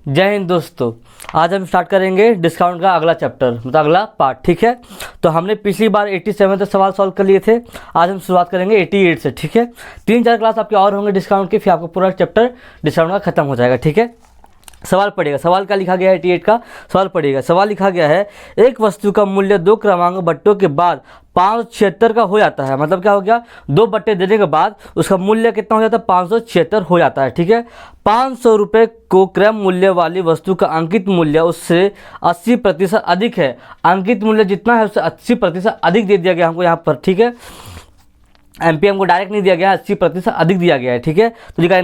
जय हिंद दोस्तों। आज हम स्टार्ट करेंगे डिस्काउंट का अगला चैप्टर, मतलब अगला पार्ट। ठीक है, तो हमने पिछली बार 87 तक सवाल सॉल्व कर लिए थे। आज हम शुरुआत करेंगे 88 से। ठीक है, 3-4 क्लास आपके और होंगे डिस्काउंट के, फिर आपको पूरा चैप्टर डिस्काउंट का खत्म हो जाएगा। ठीक है, सवाल पढ़िएगा। सवाल क्या लिखा गया है? 88 का सवाल पढ़िएगा। सवाल लिखा गया है, एक वस्तु का मूल्य 2 क्रमांक बट्टों के बाद 576 का हो जाता है। मतलब क्या हो गया, 2 बट्टे देने के बाद उसका मूल्य कितना हो जाता है? 576 हो जाता है। ठीक है, 500 रुपये को क्रम मूल्य वाली वस्तु का अंकित मूल्य उससे 80% अधिक है। अंकित मूल्य जितना है उससे 80% अधिक दे दिया गया हमको यहाँ पर। ठीक है, एमपी हमको डायरेक्ट नहीं दिया गया, 80% अधिक दिया गया है। ठीक है, तो लिखा है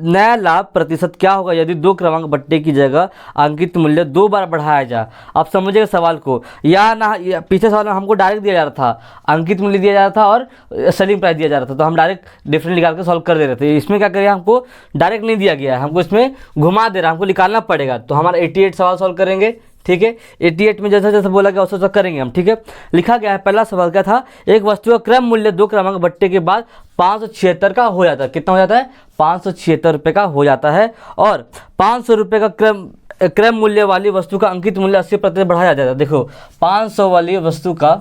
नया लाभ प्रतिशत क्या होगा यदि 2 क्रमांक बट्टे की जगह अंकित मूल्य 2 बार बढ़ाया जाए। आप समझिएगा सवाल को, या ना पीछे सवाल में हमको डायरेक्ट दिया जा रहा था, अंकित मूल्य दिया जा रहा था और सेलिंग प्राइस दिया जा रहा था, तो हम डायरेक्ट डिफरेंट निकाल के सॉल्व कर दे रहे थे। इसमें क्या करिए, हमको डायरेक्ट नहीं दिया गया है, हमको इसमें घुमा दे रहा है, हमको निकालना पड़ेगा। तो हमारा 88 सवाल सॉल्व करेंगे। ठीक है, 88 में जैसा जैसा बोला गया वैसा करेंगे हम। ठीक है, लिखा गया है, पहला सवाल क्या था, एक वस्तु का क्रम मूल्य 2 क्रमांक बट्टे के बाद 576 का हो जाता है। कितना हो जाता है? 576 रुपये का हो जाता है। और 500 रुपये का क्रम मूल्य वाली वस्तु का अंकित मूल्य 80% बढ़ाया जाता है। देखो, 500 वाली वस्तु का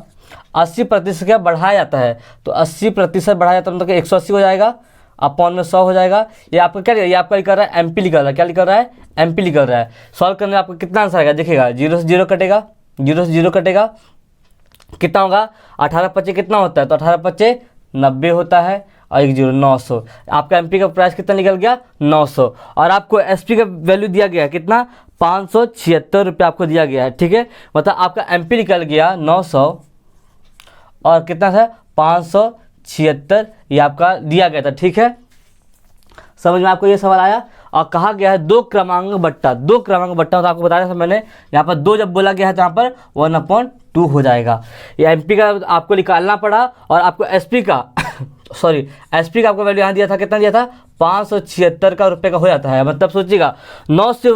80% क्या बढ़ाया जाता है, तो 80% बढ़ाया जाता है, मतलब 180 हो जाएगा, अपॉन में 100 हो जाएगा। ये आपका क्या, ये आपका लिखा रहा है एमपी लिखा रहा है। क्या लिखा रहा है? एमपी लिखा रहा है। सॉल्व करने में आपको कितना आंसर आएगा? देखिएगा, 0 से 0 कटेगा, 0 से 0 कटेगा, कितना होगा? 18×5 कितना होता है? तो 18×5 90 होता है, और 1 0 900। आपका एमपी का प्राइस कितना निकल गया? 900। और आपको एसपी का वैल्यू दिया गया है कितना? 576 रुपये आपको दिया गया है। ठीक है, मतलब आपका एमपी निकल गया 900 और कितना था? 576 ये आपका दिया गया था। ठीक है, समझ में आपको ये सवाल आया? और कहा गया है 2 क्रमांक बट्टा, 2 क्रमांक बट्टा, तो आपको बताया था मैंने, यहाँ पर 2 जब बोला गया है तो यहाँ पर 1/2 हो जाएगा। ये एमपी का आपको निकालना पड़ा, और आपको एसपी का सॉरी एसपी का आपको वैल्यू यहाँ दिया था, कितना दिया था? 576 का रुपये का हो जाता है। मतलब सोचिएगा, 900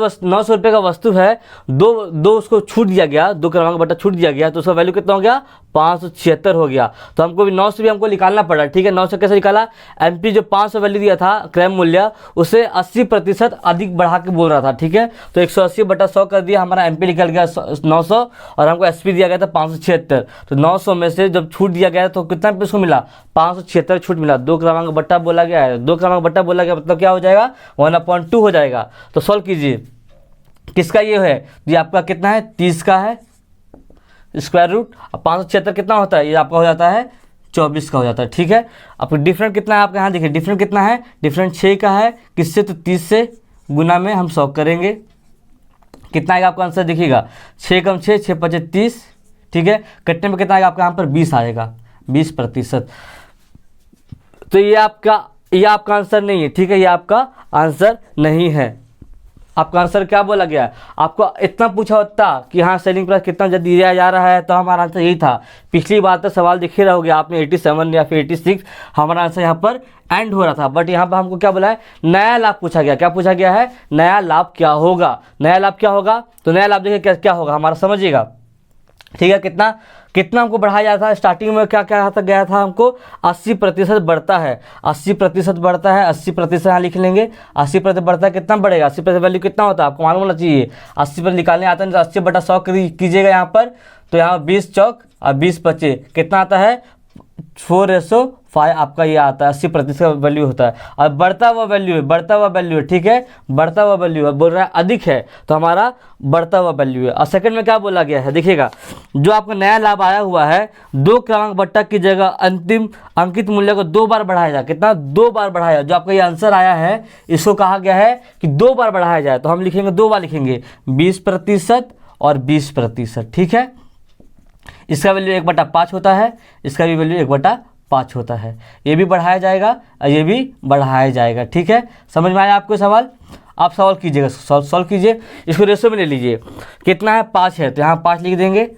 रुपये का वस्तु है, दो उसको छूट दिया गया, 2 क्रमांक बट्टा छूट दिया गया, तो उसका वैल्यू कितना हो गया? 576 हो गया। तो हमको भी 900 भी हमको निकालना पड़ा। ठीक है, 900 कैसे निकाला? एमपी जो 500 वैल्यू दिया था क्रम मूल्य, उसे 80% अधिक बढ़ा के बोल रहा था। ठीक है, तो 180/100 कर दिया, हमारा एमपी निकल गया 900, और हमको एसपी दिया गया था 576। तो 900 में से जब छूट दिया गया तो कितना पे उसको मिला? 576 छूट मिला। 2 क्रमांक बट्टा बोला गया है, 2 क्रमांक बट्टा बोला गया, मतलब क्या हो जाएगा? 1/2 हो जाएगा। तो सॉल्व कीजिए, किसका ये है? ये आपका कितना है? 30 का है स्क्वायर रूट, और 576 कितना होता है? ये आपका हो जाता है 24 का हो जाता है। ठीक है, आपको डिफरेंट कितना है? आपका यहाँ देखिए डिफरेंट कितना है? डिफरेंट 6 का है। किससे? तो 30 से गुना में हम 100 करेंगे, कितना आएगा आपका आंसर? देखिएगा, 6 कम 6, 6 5 30। ठीक है, कटने में कितना आएगा आपका? यहाँ पर 20 आएगा, 20%। तो ये आपका आंसर नहीं है। ठीक है, ये आपका आंसर नहीं है। आपका आंसर क्या बोला गया है? आपको इतना पूछा होता कि हाँ सेलिंग प्राइस कितना जब दिया जा रहा है, तो हमारा आंसर यही था। पिछली बार तो सवाल दिखे रहोगे आपने 87 या फिर 86, हमारा आंसर यहाँ पर एंड हो रहा था। बट यहाँ पर हमको क्या बोला है? नया लाभ पूछा गया। क्या पूछा गया है? नया लाभ क्या होगा? नया लाभ क्या होगा? तो नया लाभ देखिए क्या होगा हमारा, समझिएगा। ठीक है, कितना हमको बढ़ाया जाता है? स्टार्टिंग में क्या क्या था गया था हमको? 80% बढ़ता है, 80% बढ़ता है, 80% यहाँ लिख लेंगे। 80% बढ़ता है, कितना बढ़ेगा? 80% वैल्यू कितना होता है आपको मालूम होना चाहिए। 80% निकालने आता है, तो 80/100 कीजिएगा यहाँ पर, तो यहाँ 20 चौक और 20 बचे, कितना आता है? 4:5 आपका ये आता है। 80% का वैल्यू होता है, और बढ़ता हुआ वैल्यू है, बढ़ता हुआ वैल्यू है। ठीक है, बढ़ता हुआ वैल्यू है, बोल रहा है अधिक है, तो हमारा बढ़ता हुआ वैल्यू है। और सेकंड में क्या बोला गया है? देखिएगा, जो आपका नया लाभ आया हुआ है, 2 क्रमांक बट्टा की जगह अंतिम अंकित मूल्य को 2 बार बढ़ाया जाए। कितना? 2 बार बढ़ाया। जो आपका ये आंसर आया है, इसको कहा गया है कि 2 बार बढ़ाया जाए, तो हम लिखेंगे 2 बार लिखेंगे, 20% और 20%। ठीक है, इसका वैल्यू 1/5 होता है, इसका भी वैल्यू 1/5 होता है। ये भी बढ़ाया जाएगा और ये भी बढ़ाया जाएगा। ठीक है, समझ में आया आपको सवाल? आप सवाल कीजिएगा, सॉल्व कीजिए। इसको रेशो में ले लीजिए, कितना है? 5 है, तो यहाँ 5 लिख देंगे।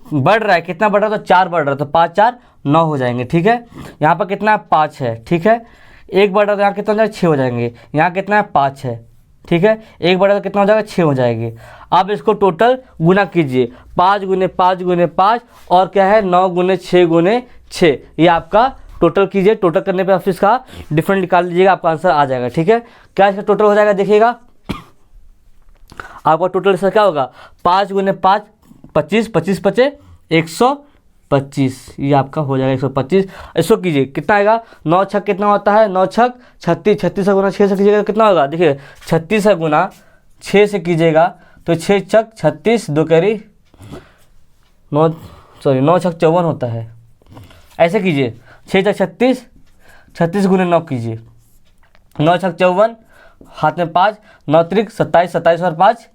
बढ़ रहा है, कितना बढ़ रहा है? तो 4 बढ़ रहा है, तो 5 4 9 हो जाएंगे। ठीक है, यहाँ पर कितना है? 5 है। ठीक है, 1 बढ़ रहा है, तो यहाँ कितना हो जाएगा? 6 हो जाएंगे। यहाँ कितना है? 5 है। ठीक है, 1 बढ़ा तो कितना हो जाएगा? 6 हो जाएगी। अब इसको टोटल गुना कीजिए, 5 गुने 5 गुने 5, और क्या है? 9 गुने 6 गुने 6। ये आपका टोटल कीजिए। टोटल करने पे आप इसका डिफरेंट निकाल लीजिएगा, आपका आंसर आ जाएगा। ठीक है, क्या इसका टोटल हो जाएगा? देखिएगा, आपका टोटल इसका क्या होगा 5 गुने 5 25, 25 पचे 125, ये आपका हो जाएगा 125। इसको कीजिए कितना आएगा, 9 छक कितना होता है, 9 छक 36, 36 से गुना 6 से कीजिएगा कितना होगा, देखिए 36 से गुना 6 से कीजिएगा तो 6 छक 36, 2 कैरी 9 छक 54 होता है। ऐसे कीजिए 6 छक 36, 36 गुने 9 कीजिए, 9 छक 54, हाथ में 5, 9 त्रिक 27, 27 और 5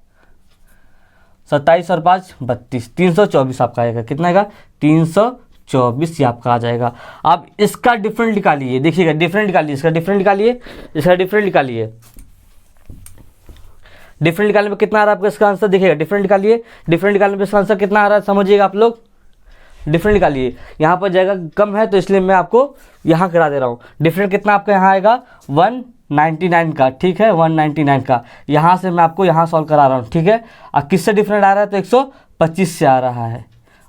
27 और 5 32, 324 आपका आएगा। कितना आएगा 324 ये आपका आ जाएगा। आप इसका डिफरेंट निकालिए, देखिएगा डिफरेंट निकालिए, इसका डिफरेंट निकालिए, इसका डिफरेंट निकालिए। डिफरेंट निकालने में कितना आ रहा है आपका इसका आंसर, देखिएगा डिफरेंट निकालिए, डिफरेंट निकालने में इसका आंसर कितना आ रहा है समझिएगा आप लोग। डिफरेंट निकालिए, यहाँ पर जगह कम है तो इसलिए मैं आपको यहाँ करा दे रहा हूँ। डिफरेंट कितना आपका यहाँ आएगा 199 का, ठीक है 199 का। यहाँ से मैं आपको यहाँ सॉल्व करा रहा हूँ, ठीक है। और किससे डिफरेंट आ रहा है तो 125 से आ रहा है।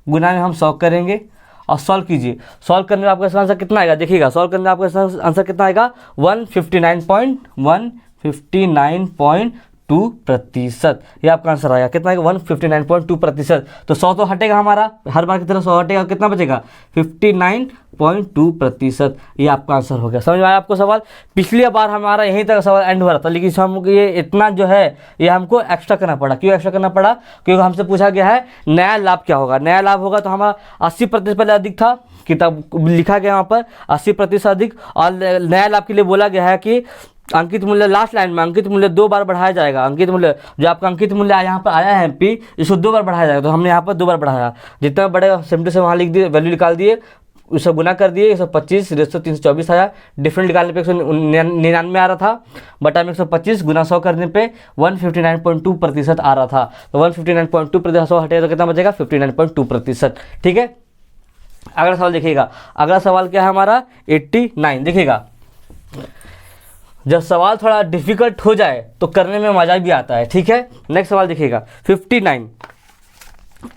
गुना में हम सॉल्व करेंगे और सॉल्व कीजिए। सॉल्व करने में आपका इसका आंसर कितना आएगा, देखिएगा सॉल्व करने में आपका इसका आंसर कितना आएगा 159.2%। ये आपका आंसर आएगा कितना आएगा 159.2%। तो 100 तो हटेगा हमारा, हर बार की तरह 100 हटेगा, कितना बचेगा 59.2%। ये आपका आंसर हो गया। समझ में आया आपको सवाल। पिछली बार हमारा यहीं तक सवाल एंड हो रहा था, लेकिन हमको ये इतना जो है ये हमको एक्स्ट्रा करना पड़ा। क्यों एक्स्ट्रा करना पड़ा, क्योंकि हमसे पूछा गया है नया लाभ क्या होगा। नया लाभ होगा तो हमारा 80% पहले अधिक था, किताब लिखा गया वहाँ पर 80% अधिक। और नया लाभ के लिए बोला गया है कि अंकित मूल्य, लास्ट लाइन में अंकित मूल्य 2 बार बढ़ाया जाएगा। अंकित मूल्य जो आपका अंकित मूल्य यहाँ पर आया है MP, इसको 2 बार बढ़ाया जाएगा। तो हमने यहाँ पर 2 बार बढ़ाया, जितना बढ़ेगा 70 से वहाँ लिख दिए, वैल्यू निकाल दिए, उससे गुना कर दिए, 125 रेशो 324 आया। डिफरेंट निकालने पे 199 आ रहा था, बटा में 125 गुना 100 करने पे 159.2% आ रहा था। तो 159.2% 100 हटेगा तो कितना बचेगा 59.2%, ठीक है। अगला सवाल देखिएगा। अगला सवाल क्या है हमारा 89। देखिएगा जब सवाल थोड़ा डिफिकल्ट हो जाए तो करने में मज़ा भी आता है, ठीक है। नेक्स्ट सवाल देखिएगा 59।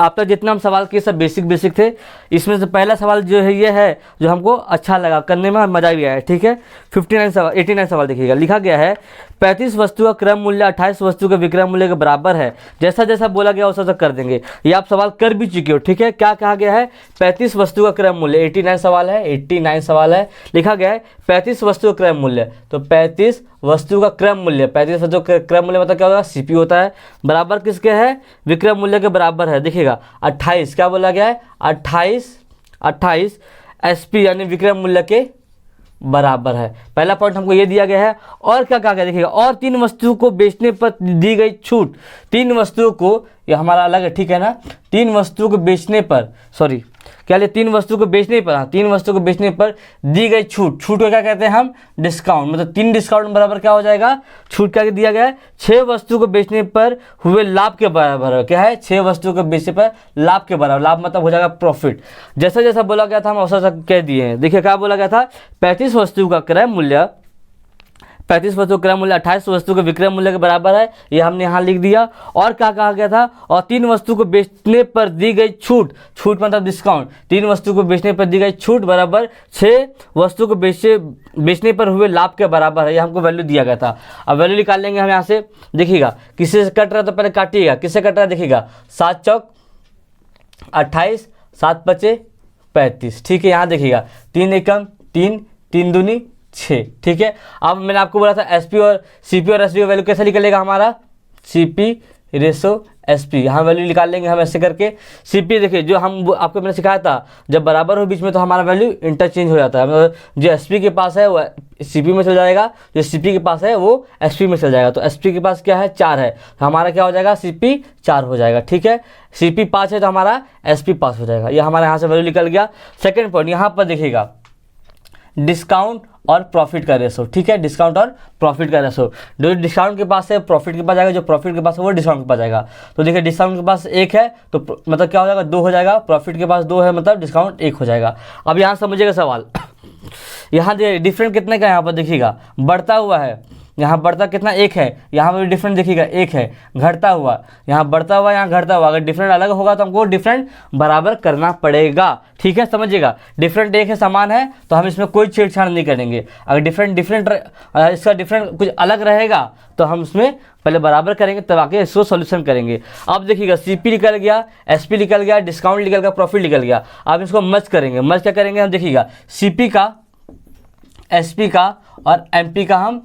आप तक जितना हम सवाल किए सब बेसिक थे। इसमें से पहला सवाल जो है ये है जो हमको अच्छा लगा, करने में मज़ा भी आया, ठीक है। 89 सवाल देखिएगा। लिखा गया है 35 वस्तु का क्रम मूल्य 28 वस्तु के विक्रय मूल्य के बराबर है। जैसा जैसा बोला गया वैसा कर देंगे। ये आप सवाल कर भी चुके हो, ठीक है। क्या कहा गया है 35 वस्तु का क्रम मूल्य, 89 सवाल है, 89 सवाल है। लिखा गया है 35 वस्तु का क्रम मूल्य, तो 35 वस्तु का क्रम मूल्य, 35 वस्तु का क्रम मूल्य मतलब क्या होगा CP होता है, बराबर किसके है विक्रय मूल्य के बराबर है। देखिएगा 28 क्या बोला गया है 28 SP यानी विक्रय मूल्य के बराबर है। पहला पॉइंट हमको ये दिया गया है। और क्या कहा गया देखिएगा, और 3 वस्तुओं को बेचने पर दी गई छूट, 3 वस्तुओं को, ये हमारा अलग है, ठीक है ना। 3 वस्तुओं को बेचने पर, सॉरी क्या ले 3 वस्तु को बेचने पर, हाँ 3 वस्तु को बेचने पर दी गई छूट, छूट को क्या कहते हैं हम डिस्काउंट। मतलब 3 डिस्काउंट बराबर क्या हो जाएगा, छूट क्या दिया गया है 6 वस्तु को बेचने पर हुए लाभ के बराबर है। क्या है 6 वस्तु को बेचने पर लाभ के बराबर, लाभ मतलब हो जाएगा प्रॉफिट। जैसा जैसा बोला गया था हम वैसा कह दिए हैं। देखिए क्या बोला गया था 35 वस्तु का क्रय मूल्य, 35 वस्तु का क्रय मूल्य 28 वस्तु के विक्रय मूल्य के बराबर है, ये हमने यहाँ लिख दिया। और क्या कहा गया था, और 3 वस्तु को बेचने पर दी गई छूट, छूट मतलब डिस्काउंट, 3 वस्तु को बेचने पर दी गई छूट बराबर 6 वस्तु को बेचने पर हुए लाभ के बराबर है। ये हमको वैल्यू दिया गया था। अब वैल्यू निकाल लेंगे हम यहाँ से। देखिएगा किससे कट रहा है तो पहले काटिएगा, किससे कट रहा है देखिएगा 7 चौक 28, 7 पचे 35, ठीक है। यहाँ देखिएगा 3 एकम 3, 3 दूनी 6, ठीक है। अब मैंने आपको बोला था SP और CP और SP का वैल्यू कैसे निकलेगा हमारा CP रेशो SP, यहाँ वैल्यू निकाल लेंगे हम ऐसे करके। CP देखिए जो हम आपको मैंने सिखाया था, जब बराबर हो बीच में तो हमारा वैल्यू इंटरचेंज हो जाता है। मतलब जो SP के पास है वो CP में चल जाएगा, जो CP के पास है वो SP में चल जाएगा। तो SP के पास क्या है 4 है, तो हमारा क्या हो जाएगा CP 4 हो जाएगा, ठीक है। CP 5 है तो हमारा SP 5 हो जाएगा। ये हमारे यहाँ से वैल्यू निकल गया। सेकेंड पॉइंट यहाँ पर देखिएगा डिस्काउंट और प्रॉफिट का रेशो, ठीक है। डिस्काउंट और प्रॉफिट का रेशो, जो डिस्काउंट के पास है प्रॉफिट के पास जाएगा, जो प्रॉफिट के पास है वो डिस्काउंट के पास जाएगा। तो देखिए डिस्काउंट के पास 1 है तो मतलब क्या हो जाएगा 2 हो जाएगा, प्रॉफिट के पास 2 है मतलब डिस्काउंट 1 हो जाएगा। अब यहाँ समझिएगा सवाल, यहाँ देखिए डिफरेंट कितने का यहाँ पर देखिएगा बढ़ता हुआ है, यहाँ बढ़ता कितना, एक है, यहाँ पर भी डिफरेंट देखिएगा एक है, घटता हुआ, यहाँ बढ़ता हुआ, यहाँ घटता हुआ। अगर डिफरेंट अलग होगा तो हमको डिफरेंट बराबर करना पड़ेगा, ठीक है, समझिएगा। डिफरेंट एक है, समान है, तो हम इसमें कोई छेड़छाड़ नहीं करेंगे। अगर डिफरेंट इसका डिफरेंट कुछ अलग रहेगा तो हम इसमें पहले बराबर करेंगे, तब आके इसको सॉल्यूशन करेंगे। अब देखिएगा सीपी निकल गया, एसपी निकल गया, डिस्काउंट निकल गया, प्रॉफिट निकल गया। अब इसको मर्ज करेंगे। मर्ज क्या करेंगे हम, देखिएगा सीपी का, एसपी का और एमपी का हम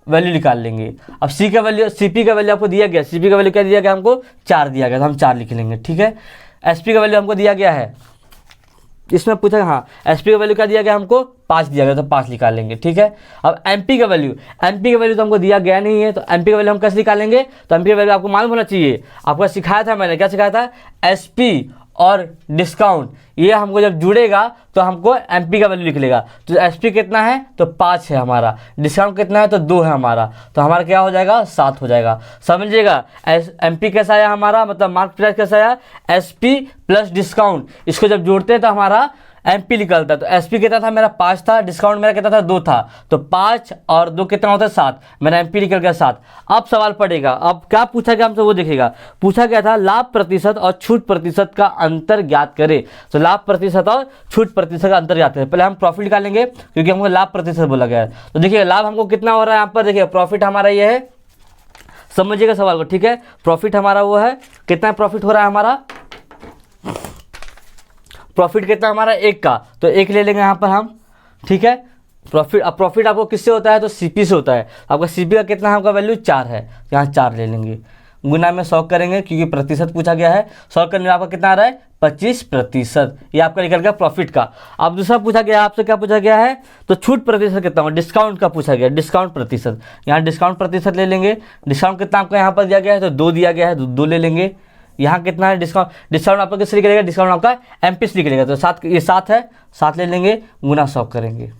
वैल्यू निकाल लेंगे। अब सी का वैल्यू, सीपी का वैल्यू आपको दिया गया, सीपी का वैल्यू क्या दिया गया हमको, 4 दिया गया, तो हम 4 लिख लेंगे, ठीक है। एसपी का वैल्यू हमको दिया गया है, इसमें पूछा, हाँ एसपी का वैल्यू क्या दिया गया हमको, 5 दिया गया, तो 5 निकाल लेंगे, ठीक है। अब एमपी का वैल्यू, एमपी का वैल्यू तो हमको दिया गया नहीं है, तो एमपी का वैल्यू हम कैसे निकालेंगे, तो एमपी का वैल्यू आपको मालूम होना चाहिए, आपको सिखाया था मैंने, क्या सिखाया था, एसपी और डिस्काउंट ये हमको जब जुड़ेगा तो हमको एमपी का वैल्यू निकलेगा। तो एसपी कितना है, तो 5 है हमारा, डिस्काउंट कितना है, तो 2 है हमारा, तो हमारा क्या हो जाएगा, 7 हो जाएगा। समझिएगा एमपी कैसा आया हमारा, मतलब मार्क प्राइस कैसा आया, एसपी प्लस डिस्काउंट, इसको जब जोड़ते हैं तो हमारा एमपी निकलता है। तो एसपी कितना था मेरा, 5 था, डिस्काउंट मेरा कितना था, 2 था, तो 5 और 2 कितना होता है, 7, मेरा एमपी निकल गया 7। अब सवाल पड़ेगा, अब क्या पूछा गया हमसे वो देखिएगा। पूछा गया था लाभ प्रतिशत और छूट प्रतिशत का अंतर ज्ञात करें। तो लाभ प्रतिशत और छूट प्रतिशत का अंतर ज्ञात करें। पहले हम प्रॉफिट निकालेंगे क्योंकि हमको लाभ प्रतिशत बोला गया है। तो देखिए लाभ हमको कितना हो रहा है, यहाँ पर देखिए प्रॉफिट हमारा ये है, समझिएगा सवाल को, ठीक है। प्रॉफिट हमारा वो है, कितना प्रॉफिट हो रहा है हमारा, प्रॉफिट कितना हमारा 1 का, तो 1 ले लेंगे यहाँ पर हम, ठीक है। प्रॉफिट, अब प्रॉफिट आपको किससे होता है, तो सीपी से होता है। आपका सीपी का कितना है, आपका वैल्यू 4 है, यहाँ 4 ले लेंगे, गुना में 100 करेंगे क्योंकि प्रतिशत पूछा गया है। 100 करने में आपका कितना आ रहा है, 25%, ये आपका निकल गया प्रॉफिट का। अब दूसरा पूछा गया आपसे, क्या पूछा गया है, तो छूट प्रतिशत कितना हो, डिस्काउंट का पूछा गया, डिस्काउंट प्रतिशत, यहाँ डिस्काउंट प्रतिशत ले लेंगे। डिस्काउंट कितना आपका यहाँ पर दिया गया है, तो 2 दिया गया है, 2 ले लेंगे। यहाँ कितना है डिस्काउंट, डिस्काउंट आपका किससे निकलेगा, डिस्काउंट आपका एमपी से निकलेगा, तो 7, ये 7 है, 7 ले लेंगे, गुना 100 करेंगे,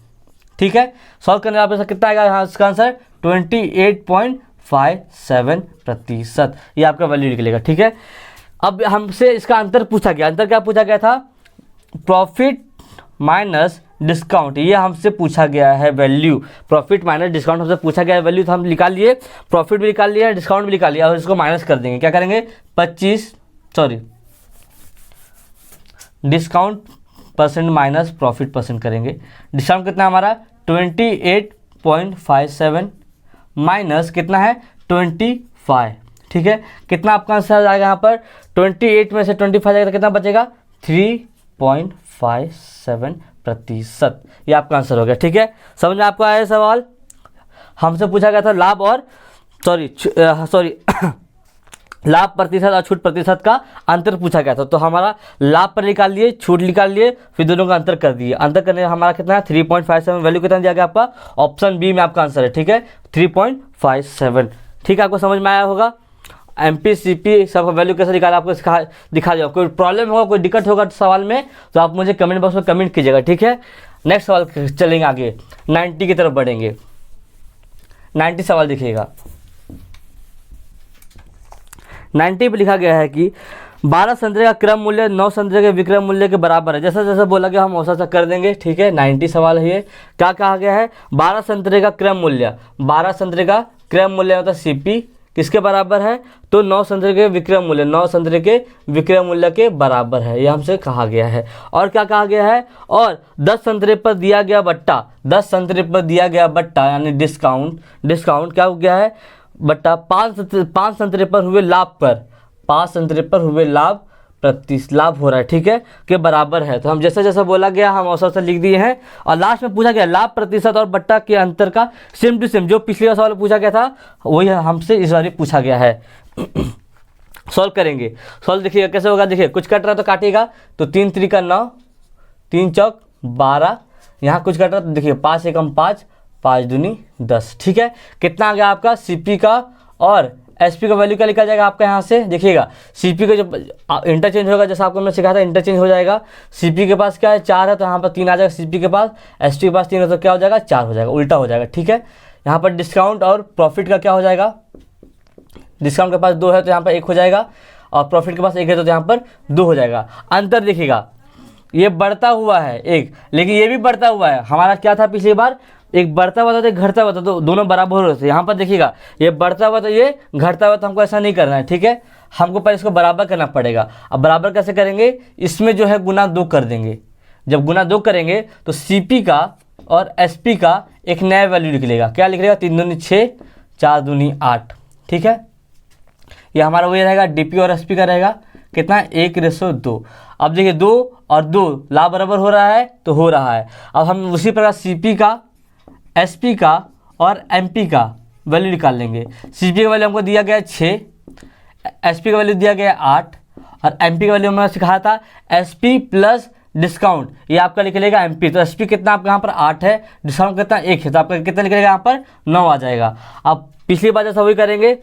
ठीक है। 100 करने आप कितना आएगा, यहाँ इसका आंसर 28.57%, ये आपका वैल्यू निकलेगा, ठीक है। अब हमसे इसका अंतर पूछा गया, अंतर क्या पूछा गया था, प्रॉफिट माइनस डिस्काउंट, ये हमसे पूछा गया है वैल्यू। प्रॉफिट माइनस डिस्काउंट हमसे पूछा गया है वैल्यू, तो हम निकाल लिए, प्रॉफिट भी निकाल लिया, डिस्काउंट भी निकाल लिया, और इसको माइनस कर देंगे, क्या करेंगे, discount percent minus profit percent करेंगे। डिस्काउंट कितना हमारा 28.57 माइनस कितना है 25, ठीक है। कितना आपका आंसर आएगा यहाँ पर, 28 में से 25 जाएगा तो कितना बचेगा, 3.57%, ये आपका आंसर हो गया, ठीक है। समझ में आपको आया सवाल। हमसे पूछा गया था लाभ और लाभ प्रतिशत और छूट प्रतिशत का अंतर पूछा गया था, तो हमारा लाभ पर निकाल लिए, छूट निकाल लिए, फिर दोनों का अंतर कर दिए। अंतर करने में हमारा कितना है 3.57, वैल्यू कितना दिया गया आपका, ऑप्शन बी में आपका आंसर है, ठीक है, 3.57, ठीक है। आपको समझ में आया होगा। एमपी सीपी सबका वैल्यू कैसे निकाला आपको दिखा दिया। कोई प्रॉब्लम होगा, कोई दिक्कत होगा सवाल में तो आप मुझे कमेंट बॉक्स में कमेंट कीजिएगा, ठीक है। नेक्स्ट सवाल चलेंगे आगे, 90 की तरफ बढ़ेंगे। 90 सवाल देखिएगा, 90 पे लिखा गया है कि 12 संतरे का क्रम मूल्य 9 संतरे के विक्रय मूल्य के बराबर है। जैसा जैसा बोला गया हम वैसा कर देंगे, ठीक है। 90 सवाल है ये, क्या कहा गया है, 12 संतरे का क्रम मूल्य, 12 संतरे का क्रम मूल्य मतलब सीपी किसके बराबर है, तो 9 संतरे के विक्रय मूल्य, 9 संतरे के विक्रय मूल्य के बराबर है, ये हमसे कहा गया है। और क्या कहा गया है, और 10 संतरे पर दिया गया बट्टा, 10 संतरे पर दिया गया बट्टा यानी डिस्काउंट क्या हो गया है, बट्टा 5 संतरे पर हुए लाभ पर, 5 संतरे पर हुए लाभ लाभ हो रहा है, ठीक है, के बराबर है। तो हम जैसा जैसा बोला गया हम वैसा वैसा लिख दिए हैं। और लास्ट में पूछा गया लाभ प्रतिशत और बट्टा के अंतर का सेम टू सेम, जो पिछले सवाल पूछा गया था वही हमसे इस बार पूछा गया है। सॉल्व करेंगे, सॉल्व देखिएगा कैसे होगा। देखिए कुछ कट रहा तो काटिएगा, तो 3 त्रिका 9, 3 चौक 12, यहाँ कुछ कट रहा तो देखिए 5 एकम 5, 5 दूनी 10, ठीक है। कितना आ गया आपका सीपी का और एसपी का वैल्यू क्या निकल जाएगा आपका, यहाँ से देखिएगा सीपी का जो इंटरचेंज होगा, जैसा आपको मैं सिखाया था इंटरचेंज हो जाएगा। सीपी के पास क्या है 4 है तो यहाँ पर 3 आ जाएगा सीपी के पास, एसपी के पास 3 है तो क्या हो जाएगा 4 हो जाएगा, उल्टा हो जाएगा, ठीक है। यहाँ पर डिस्काउंट और प्रॉफिट का क्या हो जाएगा, डिस्काउंट के पास 2 है तो यहाँ पर 1 हो जाएगा, और प्रॉफिट के पास 1 है तो यहाँ पर 2 हो जाएगा। अंतर देखिएगा ये बढ़ता हुआ है 1, लेकिन ये भी बढ़ता हुआ है। हमारा क्या था पिछली बार एक बढ़ता हुआ था तो एक घटता हुआ था, तो दोनों बराबर हो रहे थे। यहाँ पर देखिएगा ये बढ़ता हुआ तो ये घटता हुआ, तो हमको ऐसा नहीं करना है, ठीक है। हमको पहले इसको बराबर करना पड़ेगा। अब बराबर कैसे करेंगे, इसमें जो है गुना 2 कर देंगे। जब गुना 2 करेंगे तो CP का और SP का एक नया वैल्यू निकलेगा। क्या निकलेगा, 3 दूनी 6, 4 दूनी 8, ठीक है। ये हमारा वही रहेगा, DP और SP का रहेगा कितना, 1:2। अब देखिए 2 और 2 ला बराबर हो रहा है तो हो रहा है। अब हम उसी प्रकार CP का, SP का और MP का वैल्यू निकाल लेंगे। CP का वैल्यू हमको दिया गया 6, SP का वैल्यू दिया गया 8 और MP का वैल्यू हमने सिखाया था SP प्लस डिस्काउंट, ये आपका निकलेगा MP। तो SP कितना आपका यहाँ पर 8 है, डिस्काउंट कितना 1 है, तो आपका कितना निकलेगा यहाँ पर 9 आ जाएगा। अब पिछली बार जैसा वही करेंगे।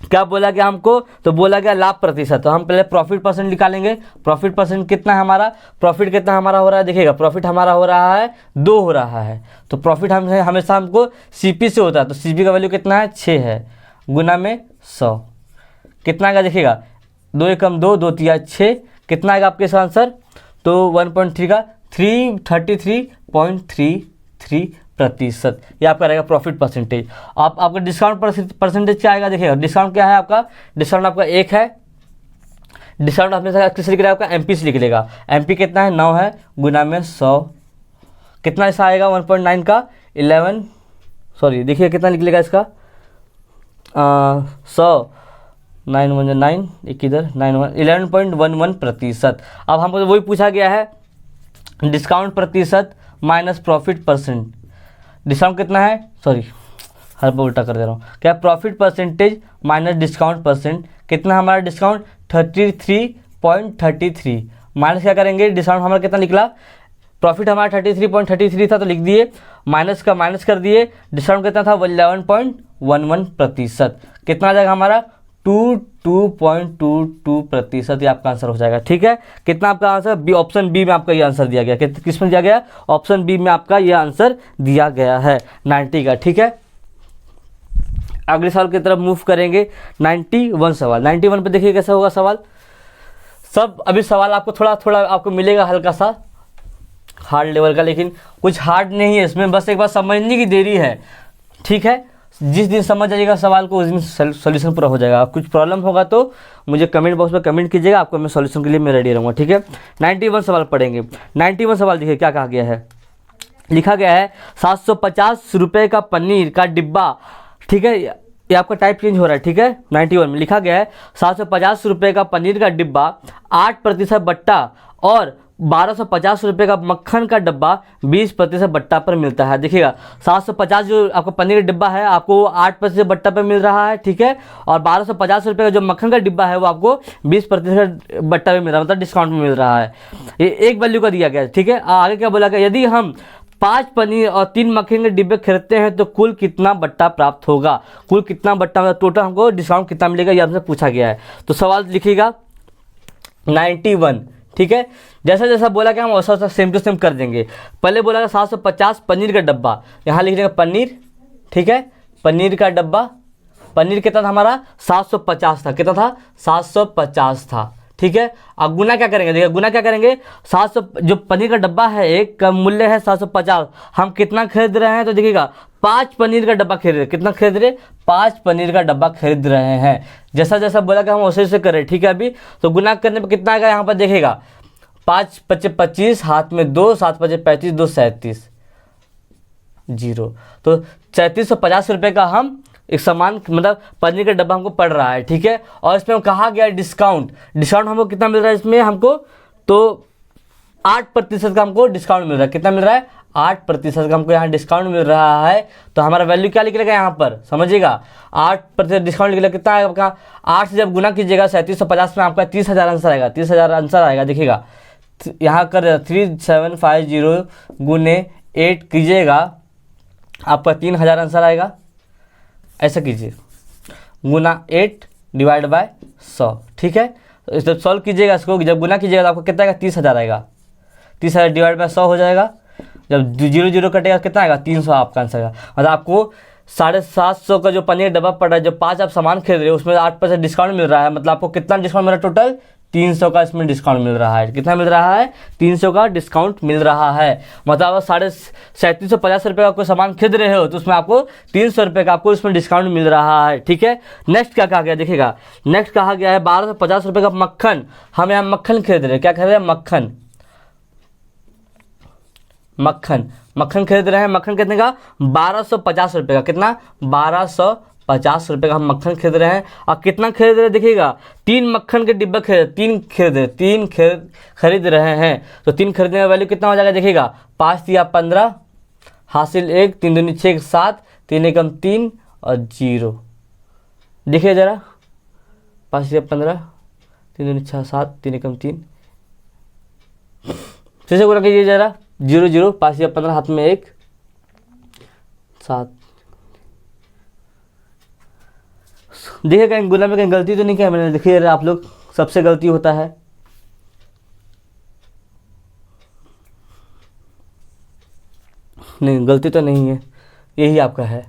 क्या बोला गया हमको, तो बोला गया लाभ प्रतिशत, तो हम पहले प्रॉफिट परसेंट निकालेंगे। प्रॉफिट परसेंट कितना है हमारा, प्रॉफिट कितना हमारा हो रहा है, देखिएगा प्रॉफिट हमारा हो रहा है 2 हो रहा है। तो प्रॉफिट हमेशा हमको CP से होता है, तो CP का वैल्यू कितना है 6 है, गुना में 100 कितना आएगा, देखिएगा 2 एकम 2, 2 तिया 6, कितना आएगा आपके इसका आंसर, तो 1.3 का 333.33%, ये आपका रहेगा प्रॉफिट परसेंटेज। आपका डिस्काउंट परसेंटेज क्या आएगा, देखिएगा डिस्काउंट क्या है आपका, डिस्काउंट आपका 1 है। डिस्काउंट आपने किससे लिख लेगा, आपका MP से लिख लेगा। MP कितना है 9 है, गुना में 100 कितना ऐसा आएगा 1.9 का 11, सॉरी देखिए कितना निकलेगा इसका 100, 9 1 9, एक इधर 11.11%। अब हमको वही पूछा गया है, डिस्काउंट प्रतिशत माइनस प्रॉफिट परसेंट। डिस्काउंट कितना है, सॉरी हर बार उल्टा कर दे रहा हूँ, क्या profit percentage minus discount percent, कितना हमारा डिस्काउंट 33.33 माइनस क्या करेंगे, डिस्काउंट हमारा कितना निकला, प्रॉफिट हमारा 33.33 था तो लिख दिए, माइनस का माइनस कर दिए, डिस्काउंट कितना था 11.11%, कितना आ जाएगा हमारा 2.22%, ये आपका आंसर हो जाएगा, ठीक है। कितना आपका आंसर बी, ऑप्शन बी में आपका ये आंसर दिया गया, किस में दिया गया, ऑप्शन बी में आपका ये आंसर दिया गया है 90 का, ठीक है। अगले सवाल की तरफ मूव करेंगे, 91 सवाल। 91 पे देखिए कैसा होगा सवाल। सब अभी सवाल आपको थोड़ा थोड़ा आपको मिलेगा हल्का सा हार्ड लेवल का, लेकिन कुछ हार्ड नहीं है इसमें, बस एक बार समझने की देरी है, ठीक है। जिस दिन समझ जाइएगा सवाल को उस दिन सॉल्यूशन पूरा हो जाएगा। कुछ प्रॉब्लम होगा तो मुझे कमेंट बॉक्स में कमेंट कीजिएगा, आपको मैं सॉल्यूशन के लिए मैं रेडी रहूँगा, ठीक है। 91 सवाल पढ़ेंगे। 91 सवाल देखिए क्या कहा गया है, लिखा गया है 750 रुपये का पनीर का डिब्बा, ठीक है। ये आपका टाइप चेंज हो रहा है, ठीक है। 91 में लिखा गया है 750 रुपये का पनीर का डिब्बा, 8% बट्टा और 1250 रुपये का मक्खन का डब्बा 20% बट्टा पर मिलता है। देखिएगा 750 जो आपका पनीर का डिब्बा है आपको 8% बट्टा पर मिल रहा है, ठीक है। और 1250 रुपये का जो मक्खन का डिब्बा है वो आपको 20% बट्टा पर मिल रहा है, मतलब डिस्काउंट में मिल रहा है। ये एक वैल्यू का दिया गया है, ठीक है। आगे क्या बोला गया, यदि हम 5 पनीर और 3 मक्खन के डिब्बे खरीदते हैं तो कुल कितना बट्टा प्राप्त होगा, कुल कितना बट्टा, मतलब टोटल हमको डिस्काउंट कितना मिलेगा, ये हमसे पूछा गया है। तो सवाल लिखिएगा 91, ठीक है। जैसा जैसा बोला कि हम वैसा वैसा सेम टू सेम कर देंगे। पहले बोला 750 पनीर का डब्बा, यहाँ लिख देंगे पनीर, ठीक है। पनीर का डब्बा, पनीर कितना था हमारा 750 था, कितना था 750 था, ठीक है। अब गुना क्या करेंगे, देखिए गुना क्या करेंगे, 700 जो पनीर का डब्बा है एक का मूल्य है 750, हम कितना खरीद रहे हैं, तो देखिएगा 5 पनीर का डब्बा खरीद रहे, कितना खरीद रहे 5 पनीर का डब्बा खरीद रहे हैं। जैसा जैसा बोला कि हम वैसे वैसे करें, ठीक है। अभी तो गुना करने पर कितना आएगा, यहाँ पर देखिएगा 5 × 25 हाथ में 2, 7 × 5 35, 2 37 0, तो 3450 रुपये का हम एक सामान मतलब पनीर का डब्बा हमको पड़ रहा है, ठीक है। और इसमें कहा गया डिस्काउंट, डिस्काउंट हमको कितना मिल रहा है इसमें हमको, तो 8% का हमको डिस्काउंट मिल रहा है। कितना मिल रहा है 8% का हमको यहाँ डिस्काउंट मिल रहा है। तो हमारा वैल्यू क्या निकलेगा यहाँ पर समझिएगा, 8% डिस्काउंट निकलेगा, कितना आएगा आपका 8 से जब गुना कीजिएगा 3750 में आपका 30,000 आंसर आएगा, 30,000 आंसर आएगा। देखिएगा यहाँ कर 3750 गुने 8 कीजिएगा आपका 3000 आंसर आएगा। ऐसा कीजिए गुना 8 डिवाइड बाय 100, ठीक है। तो जब सॉल्व कीजिएगा इसको, जब गुना कीजिएगा तो आपको कितना आएगा 30,000 आएगा, 30,000 डिवाइड बाय 100 हो जाएगा। जब 0 0 कटेगा कितना आएगा 300 आपका आंसर आएगा। मतलब आपको 750 का जो पनीर डब्बा पड़ रहा है, जो 5 आप सामान खरीद रहे हो उसमें 8% डिस्काउंट मिल रहा है, मतलब आपको कितना डिस्काउंट मिल रहा है टोटल 300 का इसमें डिस्काउंट मिल रहा है। कितना मिल रहा है? 300 का डिस्काउंट मिल रहा है। मतलब आप 3750 रुपये का कोई सामान खरीद रहे हो तो उसमें आपको 300 रुपये का आपको इसमें डिस्काउंट मिल रहा है। ठीक है, नेक्स्ट क्या कहा गया देखिएगा, नेक्स्ट कहा गया है 1250 रुपये का मक्खन। हम यहाँ मक्खन खरीद रहे हैं, क्या खरीद रहे हैं? मक्खन, मक्खन, मक्खन खरीद रहे हैं। मक्खन कितने का? 1250 रुपये का। कितना? 1250 रुपये का हम मक्खन खरीद रहे हैं। और कितना खरीद रहे हैं देखिएगा, 3 मक्खन के डिब्बे खरीद रहे हैं। तो 3 खरीदने का वैल्यू कितना हो जाएगा देखिएगा, 5 या 15 हासिल 1, 3 दूनी 6, 7, 3 एकम 3 और 0। देखिए ज़रा, 5 या 15, 3 दूनी 6, 7, 3 एकम 3, फिर से गुणा कीजिए ज़रा, 0 0, 5 या 15 हाथ में 1, 7। देखिए कहीं गुना में कहीं गलती तो नहीं किया मैंने? देखिए आप लोग, सबसे गलती होता है। नहीं, गलती तो नहीं है, यही आपका है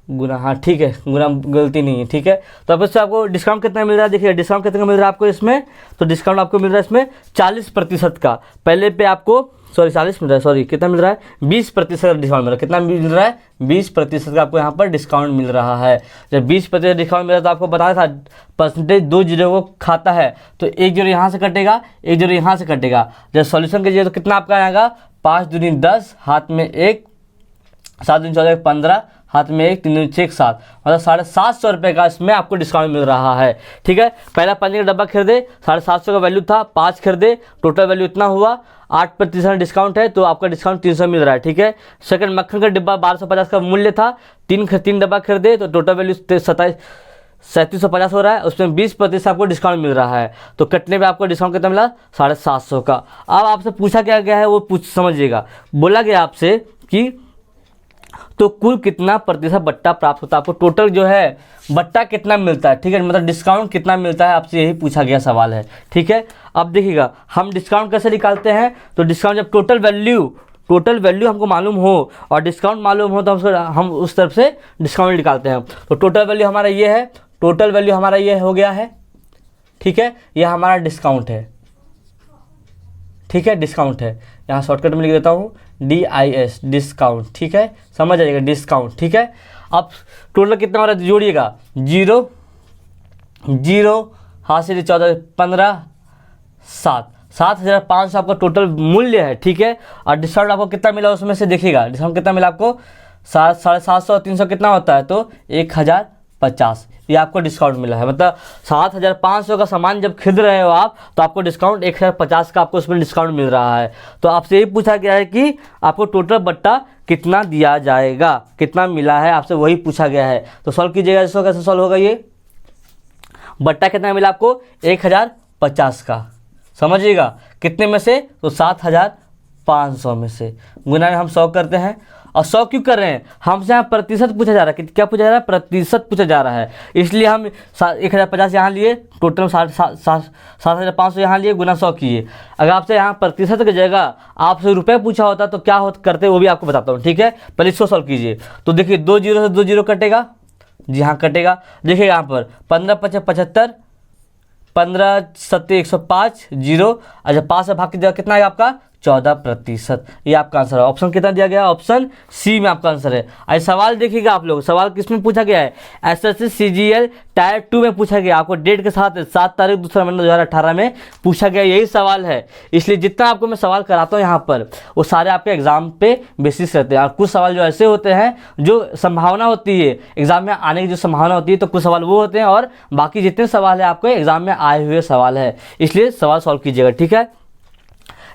गुना। हाँ ठीक है, गुना गलती नहीं है। ठीक है, तो अब इससे आपको डिस्काउंट कितना मिल रहा है देखिए, डिस्काउंट कितना मिल रहा है आपको इसमें? तो डिस्काउंट आपको मिल रहा है इसमें 40% का। पहले पे आपको 40 मिल रहा है, सॉरी कितना मिल रहा है? 20% का डिस्काउंट मिल रहा है। कितना मिल रहा है? 20% का आपको यहाँ पर डिस्काउंट मिल रहा है। जब 20% डिस्काउंट मिला तो आपको बताया था परसेंटेज 2 जीरो को खाता है, तो 1 जीरो यहाँ से कटेगा, 1 जीरो यहाँ से कटेगा। जब सॉल्यूशन कीजिए तो कितना आपका आएगा? 5 दूनी 10, हाथ में 1, 7 दूनी 14, 15, हाथ में 1, 3 दूनी 6, 7, मतलब 750 रुपये का इसमें आपको डिस्काउंट मिल रहा है। ठीक है, पहला पानी का डब्बा खरीदे, 750 का वैल्यू था, 5 खरीदे, टोटल वैल्यू इतना हुआ, 8% डिस्काउंट है तो आपका डिस्काउंट 300 मिल रहा है। ठीक है, सेकंड मक्खन का डिब्बा 1250 का मूल्य था, 3 डब्बा खरीदे तो टोटल वैल्यू 3750 हो रहा है, उसमें 20% आपको डिस्काउंट मिल रहा है। तो कटने पे आपको डिस्काउंट कितना मिला? 750 का। अब आपसे पूछा क्या गया है वो समझिएगा, बोला गया आपसे कि तो कुल कितना प्रतिशत बट्टा प्राप्त होता है, आपको टोटल जो है बट्टा कितना मिलता है। ठीक है, मतलब डिस्काउंट कितना मिलता है, आपसे यही पूछा गया सवाल है। ठीक है, अब देखिएगा हम डिस्काउंट कैसे निकालते हैं। तो डिस्काउंट जब टोटल वैल्यू हमको मालूम हो और डिस्काउंट मालूम हो तो हम उस तरफ से डिस्काउंट निकालते हैं। तो टोटल वैल्यू हमारा ये है, टोटल वैल्यू हमारा ये हो गया है। ठीक है, यह हमारा डिस्काउंट है। ठीक है, डिस्काउंट है, यहाँ शॉर्टकट में लिख देता हूँ DIS, डिस्काउंट। ठीक है, समझ आइएगा डिस्काउंट। ठीक है, अब टोटल कितना हो रहा है जोड़िएगा, 0 0 हासिल 14, 15, 7, 7500 आपका टोटल मूल्य है। ठीक है, और डिस्काउंट आपको कितना मिला उसमें से देखिएगा, डिस्काउंट कितना मिला आपको? 750 300 कितना होता है? तो 1050, ये आपको डिस्काउंट मिला है। मतलब 7500 का सामान जब खरीद रहे हो आप तो आपको डिस्काउंट 1050 का आपको उसमें डिस्काउंट मिल रहा है। तो आपसे यही पूछा गया है कि आपको टोटल बट्टा कितना दिया जाएगा, कितना मिला है, आपसे वही पूछा गया है। तो सॉल्व कीजिएगा, इसको कैसे सॉल्व होगा? ये बट्टा कितना मिला आपको? 1050 का। समझिएगा कितने में से? तो 7500 में से। गुना में हम 100 करते हैं। और 100 क्यों कर रहे हैं? हमसे यहाँ प्रतिशत पूछा जा रहा है। क्या पूछा जा रहा है? प्रतिशत पूछा जा रहा है, इसलिए हम 1050 यहाँ लिए, टोटल 7500 यहाँ लिए, गुना 100 किए। अगर आपसे यहाँ प्रतिशत की जगह आपसे रुपये पूछा होता तो क्या करते वो भी आपको बताता हूँ। ठीक है, पहले इसको सॉल्व कीजिए। तो देखिए 2 जीरो से 2 जीरो कटेगा, जी हाँ कटेगा। देखिए यहाँ पर 15 5 75, 15 7 105, 0। अच्छा 5 से भाग की जगह कितना है आपका? 14%। ये आपका आंसर है। ऑप्शन कितना दिया गया? ऑप्शन सी में आपका आंसर है। आज सवाल देखिएगा आप लोग, सवाल किस में पूछा गया है? SSC CGL टायर 2 में पूछा गया, आपको डेट के साथ 7 तारीख 2 महीना 2018 में पूछा गया, यही सवाल है। इसलिए जितना आपको मैं सवाल कराता हूँ यहाँ पर वो सारे आपके एग्जाम पे बेसिस रहते हैं। और कुछ सवाल जो ऐसे होते हैं जो संभावना होती है एग्जाम में आने की, जो संभावना होती है, तो कुछ सवाल वो होते हैं और बाकी जितने सवाल है आपको एग्जाम में आए हुए सवाल है, इसलिए सवाल सॉल्व कीजिएगा। ठीक है,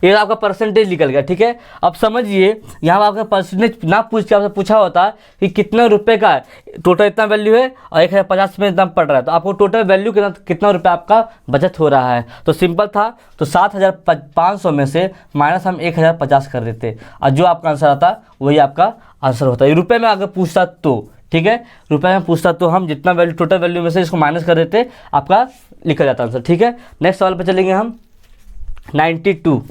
ये आपका परसेंटेज निकल गया। ठीक है, अब समझिए यहाँ आपका परसेंटेज ना पूछ के आपसे पूछा होता कि कितना रुपए का है, टोटल इतना वैल्यू है और 1050 में इतना पड़ रहा है, तो आपको टोटल वैल्यू कितना रुपए आपका बचत हो रहा है। तो सिंपल था, तो 7500 में से माइनस हम 1050 कर देते और जो आपका आंसर आता वही आपका आंसर होता है। रुपये में अगर पूछता तो, ठीक है, रुपये में पूछता तो हम जितना वैल्यू टोटल वैल्यू में से इसको माइनस कर देते, आपका लिखा जाता आंसर। ठीक है, नेक्स्ट सवाल पर चलेंगे हम। 92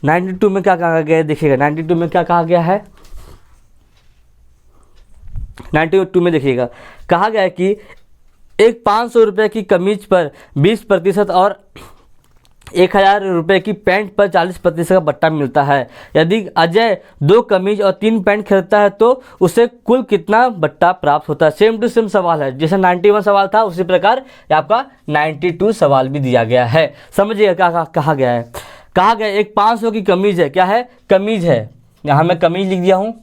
92 में क्या कहा गया है? देखिएगा 92 में क्या कहा गया है, 92 में देखिएगा, कहा गया है कि एक 500 रुपये की कमीज पर 20% और 1000 रुपये की पैंट पर 40% का बट्टा मिलता है। यदि अजय 2 कमीज और 3 पैंट खरीदता है तो उसे कुल कितना बट्टा प्राप्त होता है। सेम टू सेम सवाल है, जैसे 91 सवाल था उसी प्रकार ये आपका 92 सवाल भी दिया गया है। समझिएगा क्या कहा गया है। कहा गया एक 500 की कमीज है, क्या है, कमीज है, यहाँ मैं कमीज लिख दिया हूँ,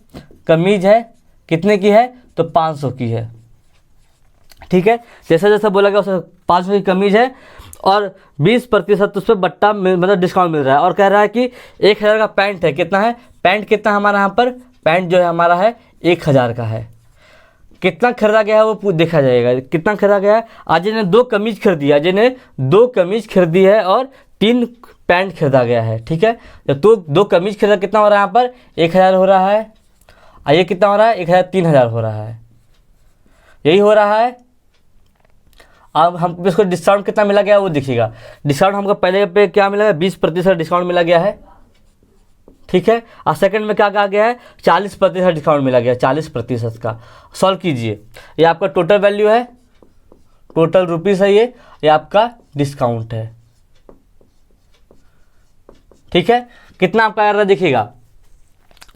कमीज है, कितने की है, तो 500 की है, ठीक है। जैसा जैसा बोला गया उसे 500 की कमीज है और 20% उस पर बट्टा मतलब डिस्काउंट मिल रहा है। और कह रहा है कि 1000 का पैंट है, कितना है, पैंट कितना हमारा यहाँ पर, पैंट जो है हमारा है 1000 का है। कितना खरीदा गया है वो देखा जाएगा, कितना खरीदा गया है। अजय ने 2 कमीज खरीदी, अजय ने 2 कमीज खरीदी है और 3 पैंट खरीदा गया है, ठीक है। तो 2 कमीज खरीदा, कितना हो रहा है यहाँ पर, 1000 हो रहा है, और ये कितना हो रहा है, 1000 3000 हो रहा है, यही हो रहा है। अब हमको इसको डिस्काउंट कितना मिला गया वो देखिएगा। डिस्काउंट हमको पहले पे क्या मिला है, 20% डिस्काउंट मिला गया है, ठीक है। और सेकंड में क्या कहा गया है, 40% डिस्काउंट मिला गया, 40% का। सॉल्व कीजिए, ये आपका टोटल वैल्यू है, टोटल रुपीस है, ये आपका डिस्काउंट है, ठीक है। कितना आपका आ रहा है देखिएगा,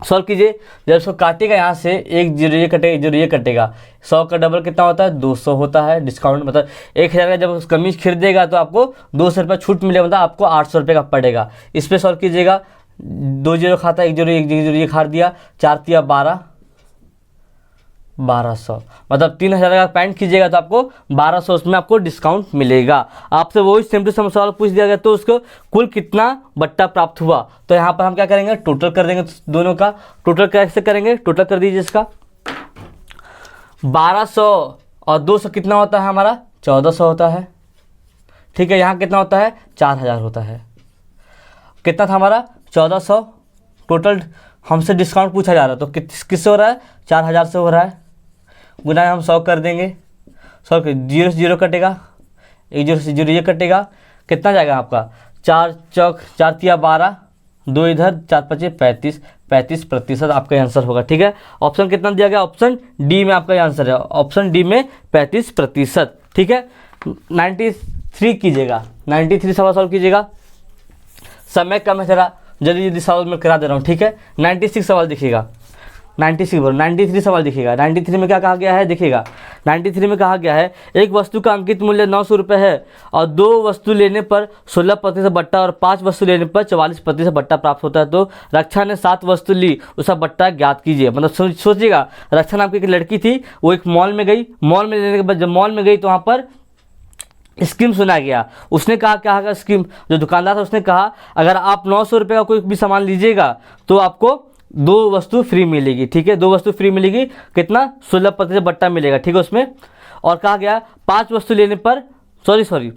सॉल्व कीजिए। जब इसको काटेगा यहाँ से, एक जीरो ये कटेगा, जीरो ये कटेगा, 100 का डबल कितना होता है, 200 होता है। डिस्काउंट मतलब 1000 का जब उस कमीज खरीदेगा तो आपको 200 रुपये छूट मिलेगा, मतलब आपको 800 रुपये का पड़ेगा। इस पर सॉल्व कीजिएगा, 2 जीरो खाता है, 1 जीरो ये खार दिया, 4 तिया 12, 1200, मतलब 3000 का पैंट कीजिएगा तो आपको 1200 उसमें आपको डिस्काउंट मिलेगा। आपसे वही सेम टू सेम सवाल पूछ दिया गया तो उसको कुल कितना बट्टा प्राप्त हुआ। तो यहाँ पर हम क्या करेंगे, टोटल कर देंगे दोनों का। टोटल कैसे करेंगे, टोटल कर दीजिए इसका, 1200 और 200 कितना होता है हमारा, 1400 होता है, ठीक है। यहाँ कितना होता है, 4000 होता है। कितना था हमारा, 1400। टोटल हमसे डिस्काउंट पूछा जा रहा है तो किससे हो रहा है, 4000 से हो रहा है। गुना हम 100 कर देंगे, 100 जीरो से जीरो कटेगा, 1 जीरो से जीरो ये कटेगा, कितना जाएगा आपका, 4 चौक 4 तिया 12, 2 इधर 4 पचे 35, 35% आपका आंसर होगा, ठीक है। ऑप्शन कितना दिया गया, ऑप्शन डी में आपका आंसर है, ऑप्शन डी में 35%, ठीक है। 93 कीजिएगा, 93 सवाल सॉल्व कीजिएगा, समय कम है जरा, जल्दी सवाल मैं करा दे रहा हूँ, ठीक है। 96 सवाल देखिएगा, 93 सवाल देखिएगा। 93 में क्या कहा गया है देखिएगा, 93 में कहा गया है एक वस्तु का अंकित मूल्य 900 रुपये है और 2 वस्तु लेने पर 16% बट्टा और 5 वस्तु लेने पर 44% बट्टा प्राप्त होता है। तो रक्षा ने 7 वस्तु ली, उसका बट्टा ज्ञात कीजिए। मतलब सोचिएगा, रक्षा नाम की एक लड़की थी, वो एक मॉल में गई, मॉल में लेने के बाद जब मॉल में गई तो वहाँ पर स्कीम सुना गया। उसने कहा, क्या स्कीम, जो दुकानदार था उसने कहा अगर आप 900 रुपये का कोई भी सामान लीजिएगा तो आपको 2 वस्तु फ्री मिलेगी, ठीक है। 2 वस्तु फ्री मिलेगी, कितना, 16% बट्टा मिलेगा, ठीक है उसमें। और कहा गया 5 वस्तु लेने पर सॉरी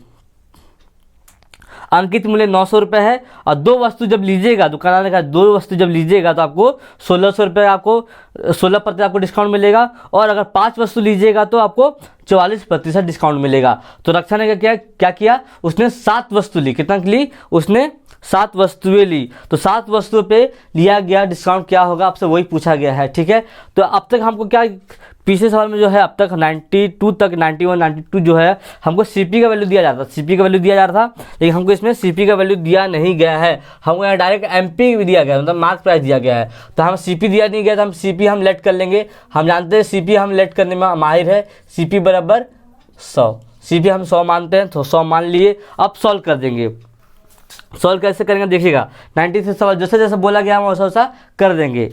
अंकित मूल्य 900 रुपये है और 2 वस्तु जब लीजिएगा, दुकानदार ने कहा 2 वस्तु जब लीजिएगा तो आपको 1600 रुपये, आपको 16% आपको डिस्काउंट मिलेगा। और अगर 5 वस्तु लीजिएगा तो आपको 44% डिस्काउंट मिलेगा। तो रक्षा ने क्या किया, उसने 7 वस्तु ली, कितना ली, उसने 7 वस्तुएं ली। तो 7 वस्तुओं पे लिया गया डिस्काउंट क्या होगा, आपसे वही पूछा गया है, ठीक है। तो अब तक हमको क्या, पिछले सवाल में जो है अब तक 92 तक 91 92 जो है हमको सीपी का वैल्यू दिया जाता था, सीपी का वैल्यू दिया जा रहा था, लेकिन हमको इसमें सीपी का वैल्यू दिया नहीं गया है। हमको यहाँ डायरेक्ट एमपी भी दिया गया, मतलब मार्क प्राइस दिया गया है। तो हम सीपी दिया नहीं गया तो हम सीपी हम लेट कर लेंगे। हम जानते हैं सीपी हम लेट करने में माहिर है, सीपी बराबर 100, सीपी हम 100 मानते हैं तो 100 मान लिए। अब सॉल्व कर देंगे, सॉल्व कैसे करेंगे देखिएगा। 93 सवाल जैसे जैसे बोला गया हम वैसा वैसा कर देंगे।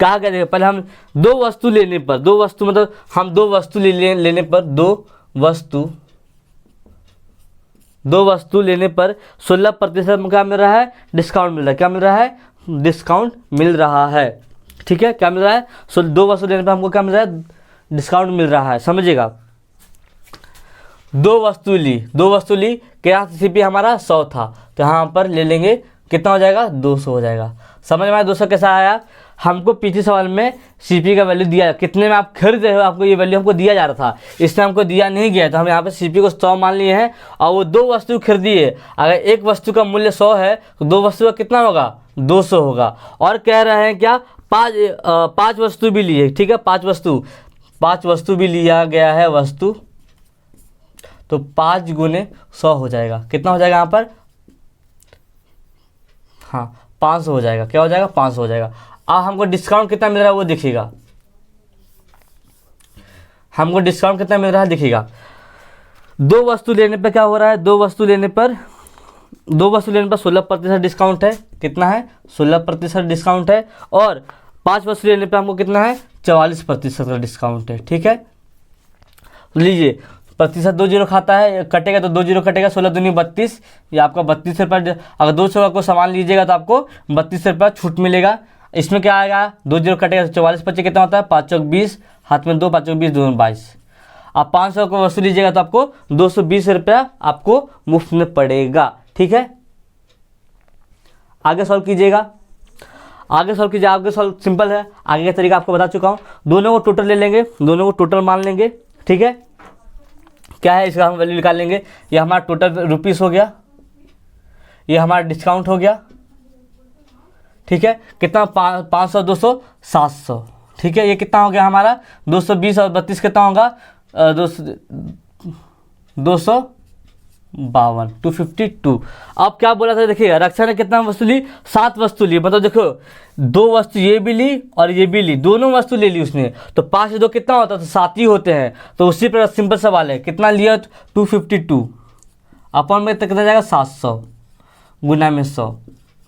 कहा गया, पहले हम 2 वस्तु लेने पर, 2 वस्तु मतलब हम 2 वस्तु लेने पर 2 वस्तु लेने पर 16% क्या मिल रहा है, डिस्काउंट मिल रहा है। क्या मिल रहा है, डिस्काउंट मिल रहा है, ठीक है। क्या मिल रहा है, 2 वस्तु लेने पर हमको क्या मिल रहा है, डिस्काउंट मिल रहा है, समझिएगा। 2 वस्तु ली, क्या सीपी हमारा 100 था तो यहाँ पर ले लेंगे, कितना हो जाएगा, 200 हो जाएगा। समझ में आया 200 कैसा आया। हमको पिछले सवाल में सीपी का वैल्यू दिया, कितने में आप खरीद रहे हो, आपको ये वैल्यू हमको दिया जा रहा था, इसमें हमको दिया नहीं गया। तो हम यहाँ पे सीपी को 100 मान लिए हैं और वो 2 वस्तु खरीदी है। अगर एक वस्तु का मूल्य 100 है तो 2 वस्तु का कितना होगा, 200 होगा। और कह रहे हैं क्या, पाँच वस्तु भी ली है, ठीक है, पाँच वस्तु भी लिया गया है वस्तु, तो 5 गुने 100 हो जाएगा, कितना हो जाएगा यहाँ पर, हाँ 500 हो जाएगा, क्या हो जाएगा 500 हो जाएगा। अब हमको डिस्काउंट कितना मिल रहा है वो दिखेगा, हमको डिस्काउंट कितना मिल रहा है दिखेगा। 2 वस्तु लेने पर क्या हो रहा है, 2 वस्तु लेने पर 16% डिस्काउंट है, कितना है 16% डिस्काउंट है, और 5 वस्तु लेने पर हमको कितना है 44% का डिस्काउंट है, ठीक है। लीजिए प्रतिशत 2 जीरो खाता है, कटेगा तो 2 जीरो कटेगा, 16 दूनी 32, ये आपका 32 रुपये, अगर 200 का कोई सामान लीजिएगा तो आपको 32 रुपये छूट मिलेगा। इसमें क्या आएगा, 2 जीरो कटेगा तो 44 25 कितना होता है 5 चौक 20, हाथ में 2 5 चौक 20 2 22। आप 500 को वस्तु लीजिएगा तो आपको 220 रुपया आपको मुफ्त में पड़ेगा, ठीक है। आगे सॉल्व कीजिएगा, आगे सॉल्व सिंपल है, आगे का तरीका आपको बता चुका हूँ। दोनों को टोटल ले लेंगे, दोनों को टोटल मान लेंगे, ठीक है। क्या है इसका हम वैल्यू निकाल लेंगे, ये हमारा टोटल रुपीस हो गया, ये हमारा डिस्काउंट हो गया, ठीक है। कितना 500 200 700, ठीक है। ये कितना हो गया हमारा 220 और 32 कितना होगा 252 252। अब क्या बोला था देखिएगा, रक्षा ने कितना वस्तु ली 7 वस्तु ली, मतलब देखो 2 वस्तु ये भी ली और ये भी ली, दोनों वस्तु ले ली उसने, तो 5 से 2 कितना होता है तो 7 ही होते हैं। तो उसी पर सिंपल सवाल है, कितना लिया 252 अपन में कितना जाएगा 700 गुना में 100,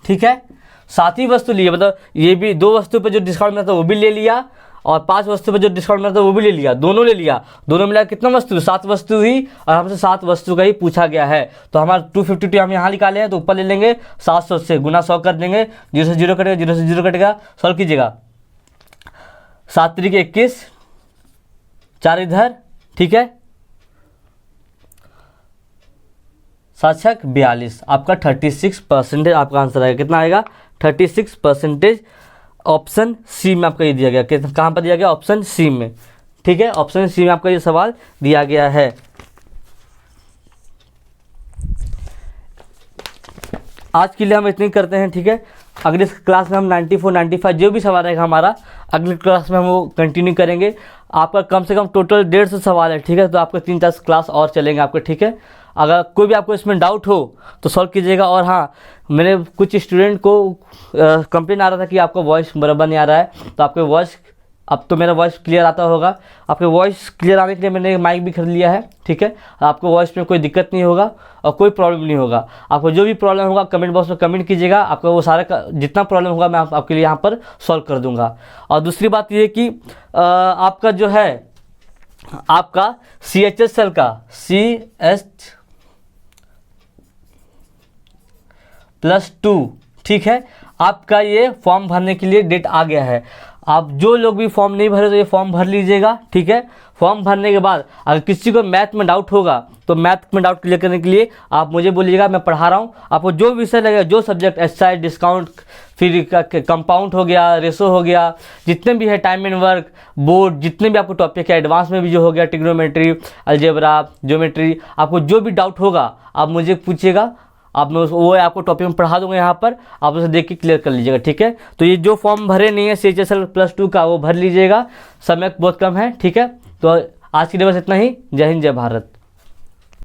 ठीक है। 7 ही वस्तु लिए, मतलब ये भी 2 वस्तु पे जो डिस्काउंट मिला था वो भी ले लिया, और 5 वस्तु पे जो डिस्काउंट मिला था वो भी ले लिया, दोनों ले लिया, दोनों मिला कितना वस्तु 7 वस्तु हुई, और हमसे 7 वस्तु का ही पूछा गया है। तो हमारा 252 हम यहाँ निकाले हैं, तो ऊपर ले लेंगे 700 से गुना 100 कर देंगे, 0 से 0 कटेगा, 0 से 0 कटेगा, सॉल्व कीजिएगा। 7 तरीके 21, 4 इधर, ठीक है, 7 छक 42, आपका 36% आपका आंसर आएगा। कितना आएगा 36%। ऑप्शन सी में आपका ये दिया गया, कहाँ पर दिया गया ऑप्शन सी में, ठीक है। ऑप्शन सी में आपका ये सवाल दिया गया है। आज के लिए हम इतनी करते हैं, ठीक है। अगली क्लास में हम 94 95 जो भी सवाल रहेगा हमारा अगली क्लास में हम वो कंटिन्यू करेंगे। आपका कम से कम टोटल 150 सवाल है, ठीक है। तो आपके 3-4 क्लास और चलेंगे आपके, ठीक है। अगर कोई भी आपको इसमें डाउट हो तो सॉल्व कीजिएगा। और हाँ, मैंने कुछ स्टूडेंट को कंप्लेन आ रहा था कि आपका वॉइस बराबर नहीं आ रहा है, तो आपके वॉइस, अब तो मेरा वॉइस क्लियर आता होगा, आपके वॉइस क्लियर आने के लिए मैंने माइक भी खरीद लिया है, ठीक है। आपको वॉइस में कोई दिक्कत नहीं होगा और कोई प्रॉब्लम नहीं होगा। आपको जो भी प्रॉब्लम होगा कमेंट बॉक्स में कमेंट कीजिएगा, आपका वो सारा जितना प्रॉब्लम होगा मैं आपके लिए यहाँ पर सॉल्व कर दूँगा। और दूसरी बात ये कि आपका जो है आपका CHSL का CS+2, ठीक है, आपका ये फॉर्म भरने के लिए डेट आ गया है। आप जो लोग भी फॉर्म नहीं भरे तो ये फॉर्म भर लीजिएगा, ठीक है। फॉर्म भरने के बाद अगर किसी को मैथ में डाउट होगा तो मैथ में डाउट क्लियर करने के लिए आप मुझे बोलिएगा, मैं पढ़ा रहा हूँ। आपको जो विषय लगेगा, जो सब्जेक्ट SI डिस्काउंट, फिर कंपाउंड हो गया, रेशो हो गया, जितने भी है टाइम एंड वर्क, बोर्ड, जितने भी आपको टॉपिक है, एडवांस में भी जो हो गया ट्रिग्नोमेट्री, अलजेब्रा, ज्योमेट्री, आपको जो भी डाउट होगा आप मुझे पूछिएगा, आप मैं वो आपको टॉपिक में पढ़ा दूंगा यहाँ पर, आप उसे देख के क्लियर कर लीजिएगा, ठीक है। तो ये जो फॉर्म भरे नहीं है CHSL+2 का वो भर लीजिएगा, समय बहुत कम है, ठीक है। तो आज की लिए बस इतना ही। जय हिंद, जय भारत।